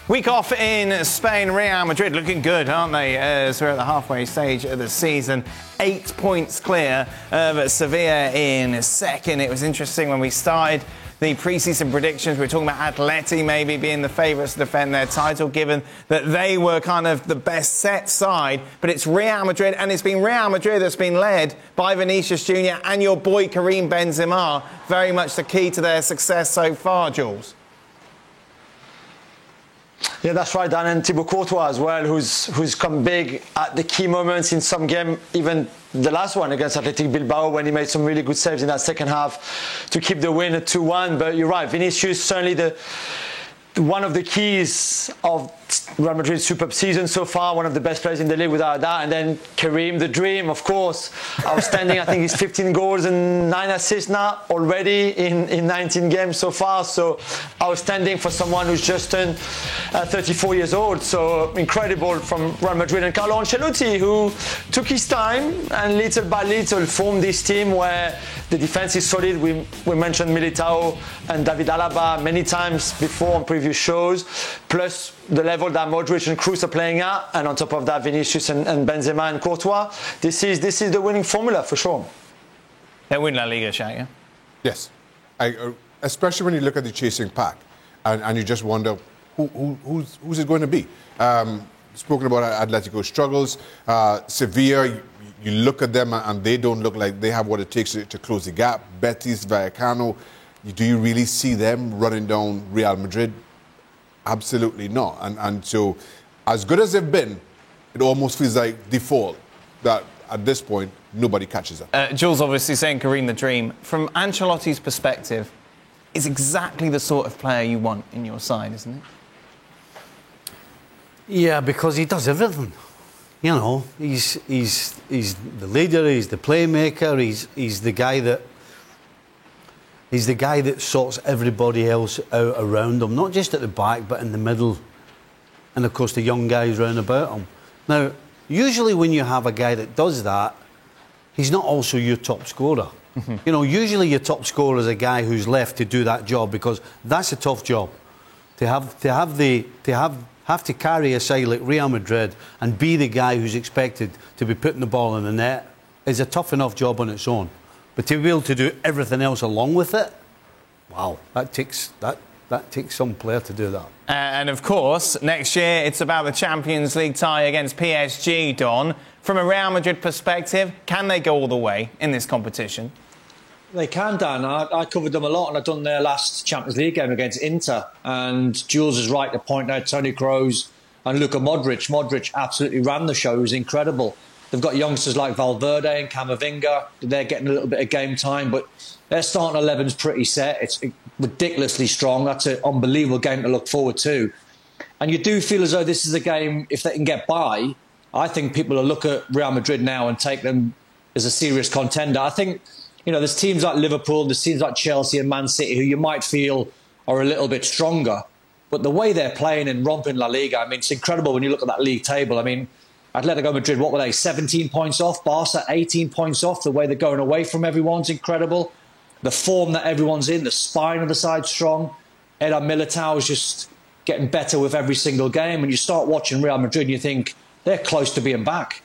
Week off in Spain, Real Madrid looking good, aren't they, as we're at the halfway stage of the season. 8 points clear of Sevilla in second. It was interesting when we started the pre-season predictions. We were talking about Atleti maybe being the favourites to defend their title, given that they were kind of the best set side. But it's Real Madrid, and it's been Real Madrid that's been led by Vinicius Junior and your boy Karim Benzema. Very much the key to their success so far, Jules. Yeah, that's right, Dan, and Thibaut Courtois as well, who's come big at the key moments in some game, even the last one against Athletic Bilbao when he made some really good saves in that second half to keep the win at 2-1. But you're right, Vinicius certainly one of the keys of Real Madrid's superb season so far, one of the best players in the league without that. And then Karim, the dream, of course, outstanding. I think he's 15 goals and 9 assists now already in 19 games so far. So outstanding for someone who's just turned 34 years old. So incredible from Real Madrid. And Carlo Ancelotti, who took his time and little by little formed this team where the defense is solid. We mentioned Militao and David Alaba many times before on previous shows, plus the level that Modric and Kroos are playing at, and on top of that, Vinicius and Benzema and Courtois. This is the winning formula for sure. They win La Liga, Shaq, yeah? Yes. Especially when you look at the chasing pack and you just wonder who's it going to be. Spoken about Atletico's struggles. Sevilla, you look at them and they don't look like they have what it takes to close the gap. Betis, Vallecano, do you really see them running down Real Madrid? Absolutely not. And so, as good as they've been, it almost feels like default that at this point, nobody catches up. Jules obviously saying Karim the dream. From Ancelotti's perspective, is exactly the sort of player you want in your side, isn't it? Yeah, because he does everything. You know, he's the leader, he's the playmaker, he's the guy that... He's the guy that sorts everybody else out around him, not just at the back, but in the middle. And, of course, the young guys round about him. Now, usually when you have a guy that does that, he's not also your top scorer. Mm-hmm. You know, usually your top scorer is a guy who's left to do that job, because that's a tough job. To have to carry a side like Real Madrid and be the guy who's expected to be putting the ball in the net is a tough enough job on its own. But to be able to do everything else along with it, wow, that takes some player to do that. And of course, next year it's about the Champions League tie against PSG, Don. From a Real Madrid perspective, can they go all the way in this competition? They can, Dan. I covered them a lot, and I've done their last Champions League game against Inter. And Jules is right to point out Toni Kroos and Luka Modric. Modric absolutely ran the show. He was incredible. They've got youngsters like Valverde and Camavinga. They're getting a little bit of game time, but their starting 11's pretty set. It's ridiculously strong. That's an unbelievable game to look forward to. And you do feel as though this is a game, if they can get by, I think people will look at Real Madrid now and take them as a serious contender. I think, you know, there's teams like Liverpool, there's teams like Chelsea and Man City who you might feel are a little bit stronger. But the way they're playing and romping La Liga, I mean, it's incredible when you look at that league table. I mean, Atletico Madrid, what were they, 17 points off? Barca, 18 points off. The way they're going away from everyone's incredible. The form that everyone's in, the spine of the side's strong. Eder Militao is just getting better with every single game. And you start watching Real Madrid and you think they're close to being back.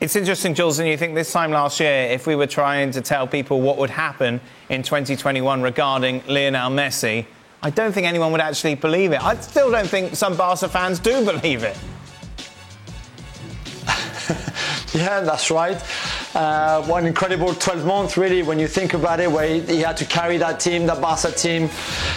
It's interesting, Jules, and you think this time last year, if we were trying to tell people what would happen in 2021 regarding Lionel Messi, I don't think anyone would actually believe it. I still don't think some Barca fans do believe it. Yeah, that's right. One incredible 12 months, really, when you think about it, where he had to carry that team, that Barca team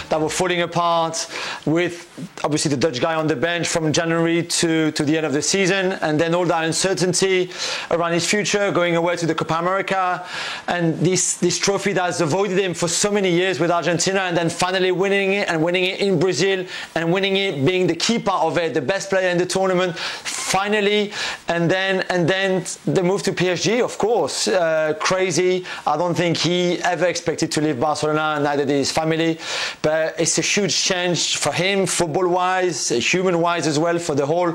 that were falling apart, with obviously the Dutch guy on the bench from January to the end of the season, and then all that uncertainty around his future, going away to the Copa America, and this trophy that has avoided him for so many years with Argentina, and then finally winning it, and winning it in Brazil, and winning it, being the key part of it, the best player in the tournament. finally, and then the move to PSG, of course, crazy. I don't think he ever expected to leave Barcelona, neither did his family, but it's a huge change for him, football-wise, human-wise as well, for the whole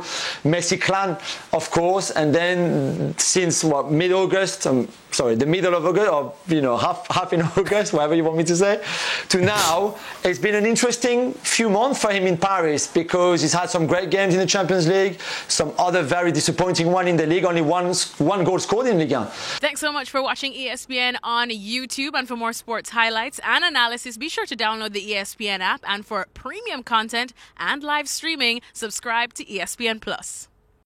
Messi clan, of course. And then since mid-August, the middle of August, or half in August, whatever you want me to say, to now, it's been an interesting few months for him in Paris, because he's had some great games in the Champions League, some other very disappointing one in the league, only one goal scored in Ligue 1. Thanks so much for watching ESPN on YouTube, and for more sports highlights and analysis, be sure to download the ESPN app, and for premium content and live streaming, subscribe to ESPN Plus.